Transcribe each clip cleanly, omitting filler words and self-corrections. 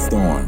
storm.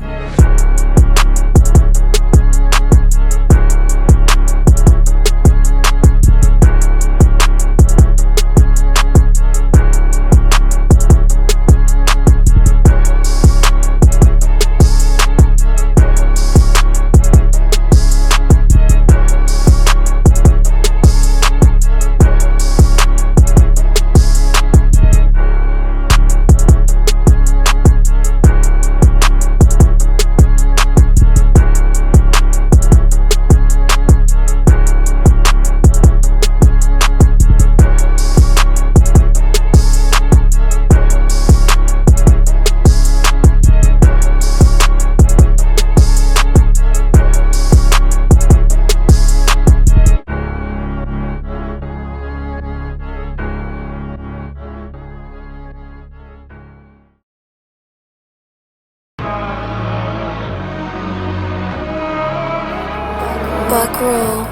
Buckroll.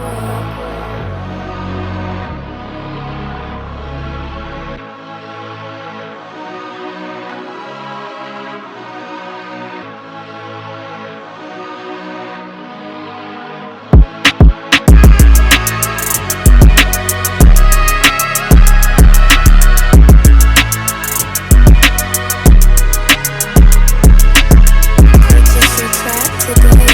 Purchase your track today.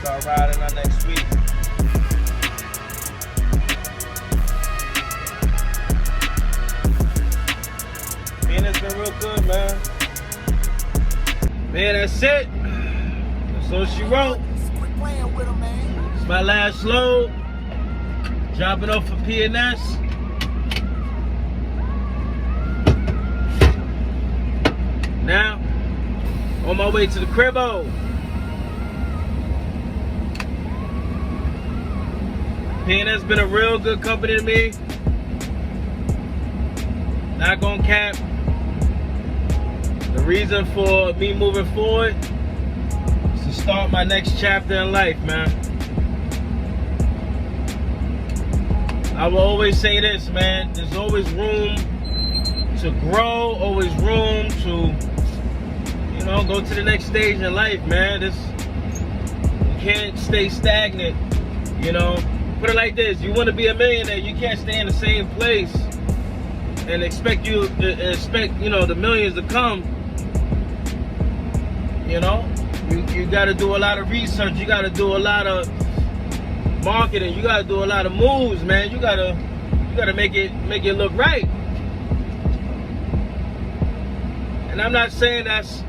Start riding on next week. P&S been real good, man. Man, that's it. That's all she wrote. It's my last load. Dropping off for P&S. Now, on my way to the cribbo. P&S been a real good company to me. Not gonna cap. The reason for me moving forward is to start my next chapter in life, man. I will always say this, man. There's always room to grow, always room to, go to the next stage in life, man. can't stay stagnant, you know. Put it like this, you want to be a millionaire, you can't stay in the same place and expect the millions to come. You know, you got to do a lot of research, you got to do a lot of marketing, you got to do a lot of moves, man. You got to make it look right. And I'm not saying that's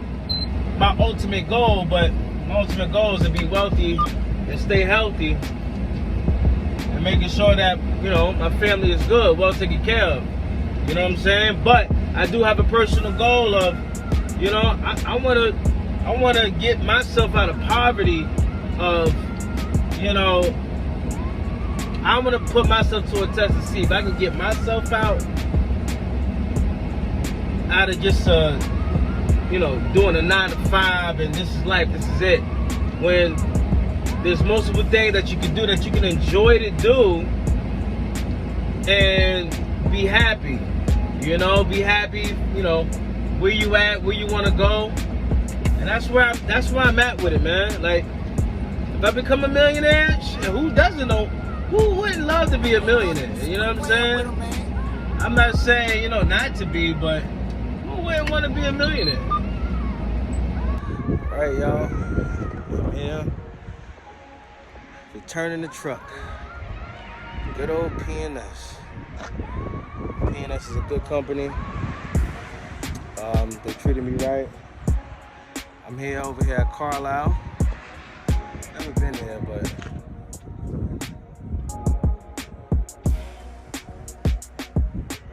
my ultimate goal, but my ultimate goal is to be wealthy and stay healthy and making sure that, you know, my family is good, well taken care of. You know what I'm saying? But I do have a personal goal of, you know, I want to get myself out of poverty of, you know, I want to put myself to a test to see if I can get myself out of just, you know, doing a 9 to 5 and this is life, this is it. When there's multiple things that you can do that you can enjoy to do and be happy. You know, be happy, you know, where you at, where you want to go. And that's where I'm at with it, man. Like, if I become a millionaire, who doesn't know? Who wouldn't love to be a millionaire? You know what I'm saying? I'm not saying, you know, not to be, but who wouldn't want to be a millionaire? All right, y'all. I'm here. Returning the truck. Good old P&S. P&S is a good company. They treated me right. I'm over here at Carlisle. Never been there, but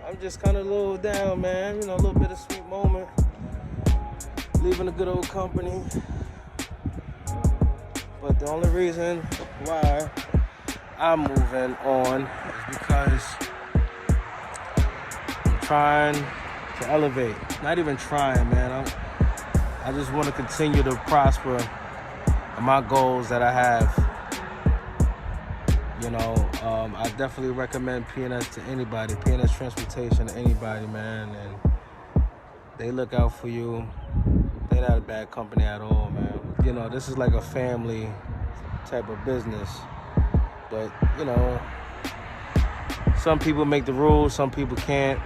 I'm just kind of a little down, man. You know, a little bit of sweet moment. Leaving a good old company. But the only reason why I'm moving on is because I'm trying to elevate. Not even trying, man. I just want to continue to prosper in my goals that I have. You know, I definitely recommend P&S to anybody, P&S Transportation to anybody, man. And they look out for you. They're not a bad company at all, man. You know, this is like a family type of business. But, you know, some people make the rules, some people can't.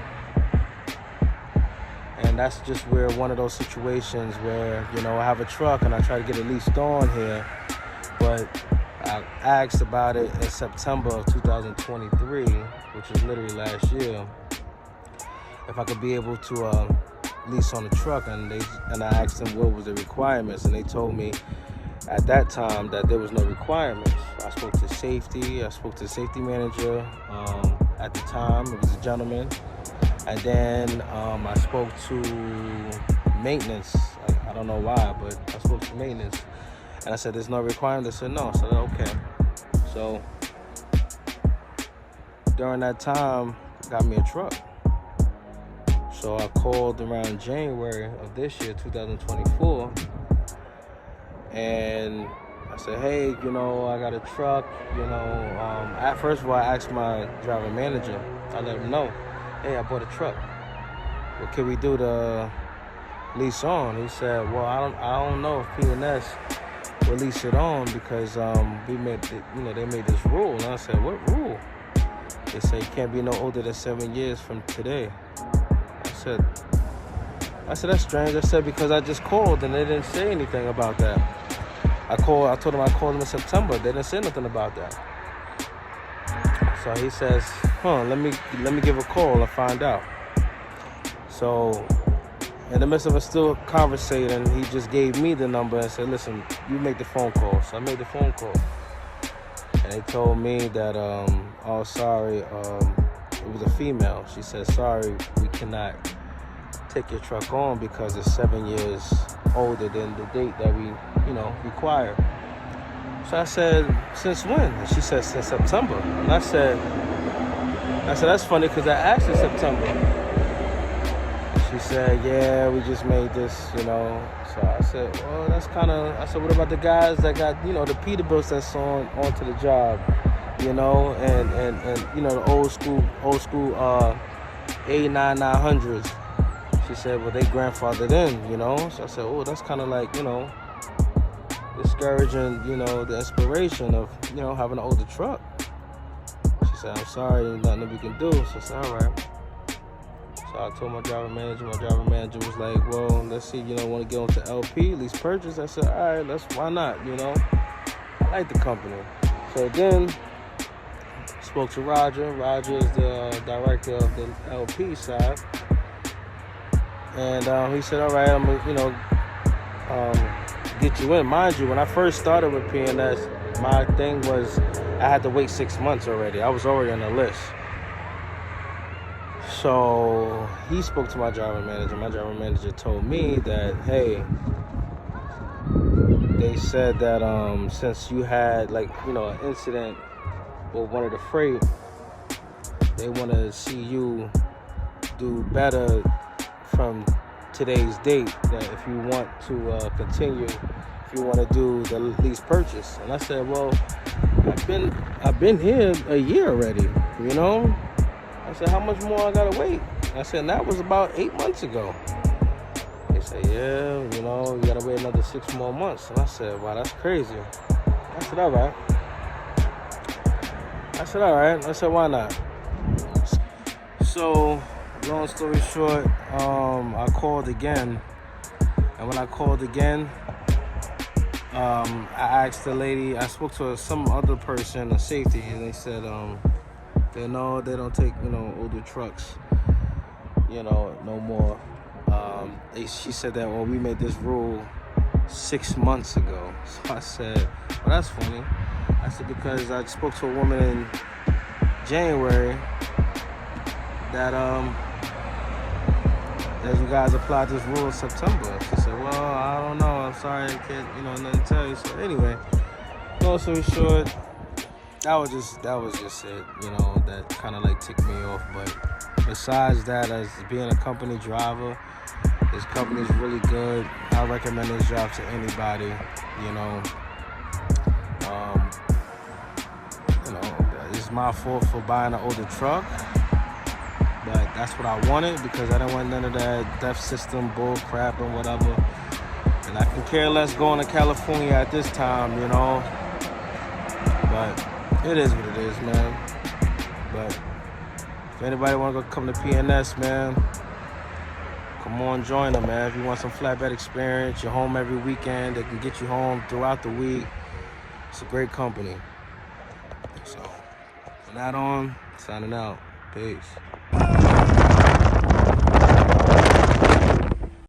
And that's just where one of those situations where, you know, I have a truck and I try to get it leased on here. But I asked about it in September of 2023, which is literally last year, if I could be able to lease on the truck. And I asked them what was the requirements. And they told me at that time that there was no requirements. I spoke to safety. I spoke to the safety manager at the time. It was a gentleman. And then I spoke to maintenance. I don't know why, but I spoke to maintenance. And I said, there's no requirement. They said, no. I said, okay. So during that time, got me a truck. So I called around January of this year, 2024. And I said, hey, you know, I got a truck. You know, first of all, I asked my driver manager. I let him know, hey, I bought a truck. What can we do to lease on? He said, well, I don't know if P&S will lease it on because they made this rule. And I said, what rule? They say it can't be no older than 7 years from today. I said, that's strange. I said, because I just called and they didn't say anything about that. I told them I called them in September. They didn't say nothing about that. So he says, let me give a call and find out. So in the midst of us still conversating, he just gave me the number and said, listen, you make the phone call. So I made the phone call. And they told me that, oh, sorry, it was a female. She said, sorry, we cannot take your truck on because it's 7 years older than the date that we, you know, require. So I said, since when? And she said, since September. And I said, that's funny because I asked in September. She said, yeah, we just made this, you know. So I said, well, that's kind of, I said, what about the guys that got, you know, the Peterbilts that's onto the job, you know, and you know, the old school A9900s. She said, well, they grandfathered in, you know. So I said, oh, that's kind of like, you know, discouraging, the inspiration of, having an older truck. She said, I'm sorry, there's nothing that we can do. So I said, all right. So I told my driver manager. My driver manager was like, well, let's see, want to get onto LP, lease purchase. I said, all right, why not, I like the company. So then spoke to Roger. Roger is the director of the LP side. And he said, all right, I'm going to, get you in. Mind you, when I first started with P&S, my thing was I had to wait 6 months already. I was already on the list. So he spoke to my driver manager. My driver manager told me that, hey, they said that since you had an incident with one of the freight, they want to see you do better from today's date, that if you want to continue, if you want to do the lease purchase. And I said, well, I've been here a year already, I said, how much more I gotta wait? I said, and that was about 8 months ago. They said, yeah, you gotta wait another 6 more months. And I said, wow, that's crazy. I said, all right. I said, why not? So, long story short, I called again. And when I called again, I asked the lady, I spoke to some other person, a safety, and they said, they don't take, older trucks, no more. She said that, well, we made this rule 6 months ago. So I said, well, that's funny. I said, because I spoke to a woman in January that you guys applied this rule in September. She said, well, I don't know. I'm sorry, I can't, nothing to tell you. So anyway, long story short, that was just it, that kind of ticked me off. But besides that, as being a company driver, this company is really good. I recommend this job to anybody, it's my fault for buying an older truck, but that's what I wanted because I didn't want none of that death system bull crap and whatever. And I can care less going to California at this time, but it is what it is, man. But if anybody want to come to P&S, man, come on, join them, man. If you want some flatbed experience, you're home every weekend. They can get you home throughout the week. It's a great company. So, from that on, signing out. Peace.